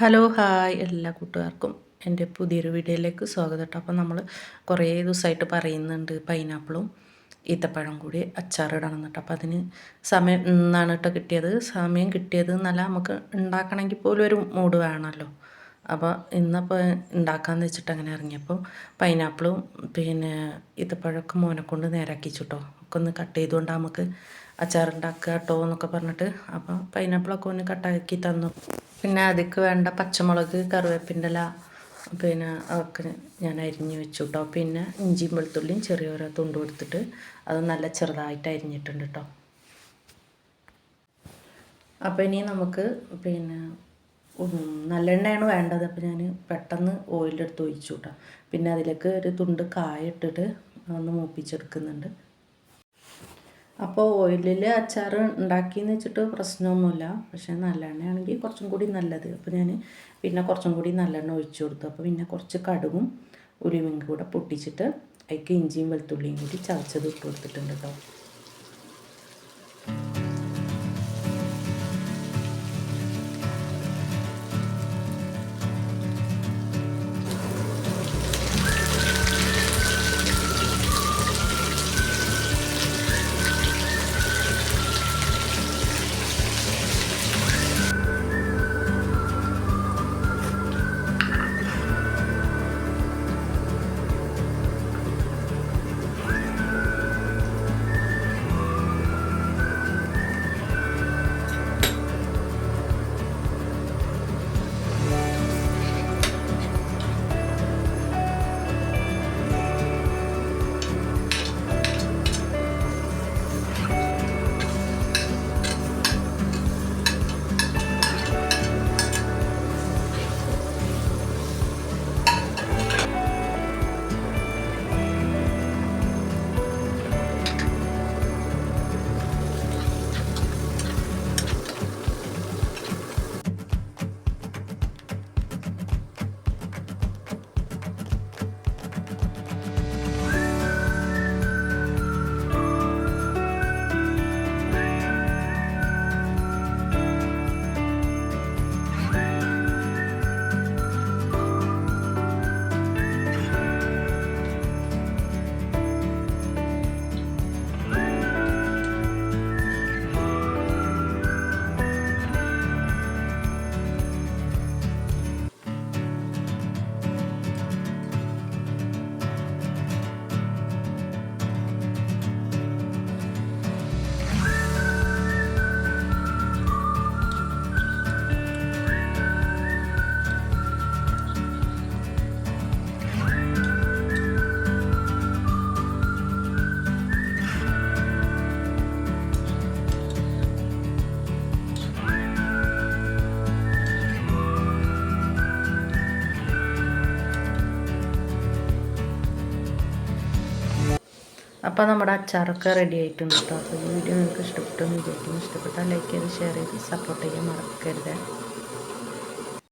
Hello hi എല്ലാ കൂട്ടുകാർക്കും എൻ്റെ പുതിയൊരു വീഡിയോയിലേക്ക് സ്വാഗതം കേട്ടോ. അപ്പോൾ നമ്മൾ കുറേ ദിവസമായിട്ട് പറയുന്നുണ്ട് പൈനാപ്പിളും ഈത്തപ്പഴം കൂടി അച്ചാറിടണം എന്നിട്ട്. അപ്പോൾ അതിന് സമയം ഇന്നാണ് കേട്ടോ കിട്ടിയത്. സമയം കിട്ടിയത് എന്നല്ല, നമുക്ക് ഉണ്ടാക്കണമെങ്കിൽ പോലും ഒരു മൂഡ് വേണമല്ലോ. അപ്പോൾ ഇന്നപ്പോൾ ഉണ്ടാക്കാമെന്ന് വെച്ചിട്ട് അങ്ങനെ ഇറങ്ങിയപ്പോൾ പൈനാപ്പിളും ഈത്തപ്പഴമൊക്കെ മോനെ കൊണ്ട് നേരാക്കിച്ചിട്ടോ. ഒക്കെ ഒന്ന് കട്ട് ചെയ്തുകൊണ്ട് നമുക്ക് അച്ചാറുണ്ടാക്കുക കേട്ടോ എന്നൊക്കെ പറഞ്ഞിട്ട്. അപ്പോൾ പൈനാപ്പിളൊക്കെ ഒന്ന് കട്ടാക്കി തന്നു. പിന്നെ അതിക്ക് വേണ്ട പച്ചമുളക്, കറിവേപ്പിൻ്റെ ഇല അതൊക്കെ ഞാൻ അരിഞ്ഞ് വെച്ചു കേട്ടോ. പിന്നെ ഇഞ്ചിയും വെളുത്തുള്ളിയും ചെറിയൊരു തുണ്ട് കൊടുത്തിട്ട് അത് നല്ല ചെറുതായിട്ട് അരിഞ്ഞിട്ടുണ്ട് കേട്ടോ. അപ്പോൾ ഇനി നമുക്ക് നല്ലെണ്ണയാണ് വേണ്ടത്. അപ്പോൾ ഞാൻ പെട്ടെന്ന് ഓയിലെടുത്ത് ഒഴിച്ചു കേട്ടോ. പിന്നെ അതിലേക്ക് ഒരു തുണ്ട് കായ ഇട്ടിട്ട് ഒന്ന് മൂപ്പിച്ചെടുക്കുന്നുണ്ട്. അപ്പോൾ ഓയിലിൽ അച്ചാർ ഉണ്ടാക്കിയെന്ന് വെച്ചിട്ട് പ്രശ്നമൊന്നുമില്ല, പക്ഷേ നല്ലെണ്ണയാണെങ്കിൽ കുറച്ചും കൂടി നല്ലത്. അപ്പോൾ ഞാൻ പിന്നെ കുറച്ചും കൂടി നല്ലെണ്ണ ഒഴിച്ചു കൊടുത്തു. അപ്പോൾ പിന്നെ കുറച്ച് കടുകും ഉലുവയും കൂടെ പൊട്ടിച്ചിട്ട് അതിലേക്ക് ഇഞ്ചിയും വെളുത്തുള്ളിയും കൂടി ചതച്ചത് ഇട്ട് കൊടുത്തിട്ടുണ്ട് കേട്ടോ. അപ്പോൾ നമ്മുടെ അച്ചാറൊക്കെ റെഡി ആയിട്ടുണ്ട് കേട്ടോ. അപ്പോൾ ഈ വീഡിയോ നിങ്ങൾക്ക് ഇഷ്ടപ്പെട്ടെന്ന് വിചാരിക്കുന്നു. ഇഷ്ടപ്പെട്ടാൽ ലൈക്ക് ചെയ്ത് ഷെയർ ചെയ്ത് സപ്പോർട്ട് ചെയ്യാൻ മറക്കരുത്.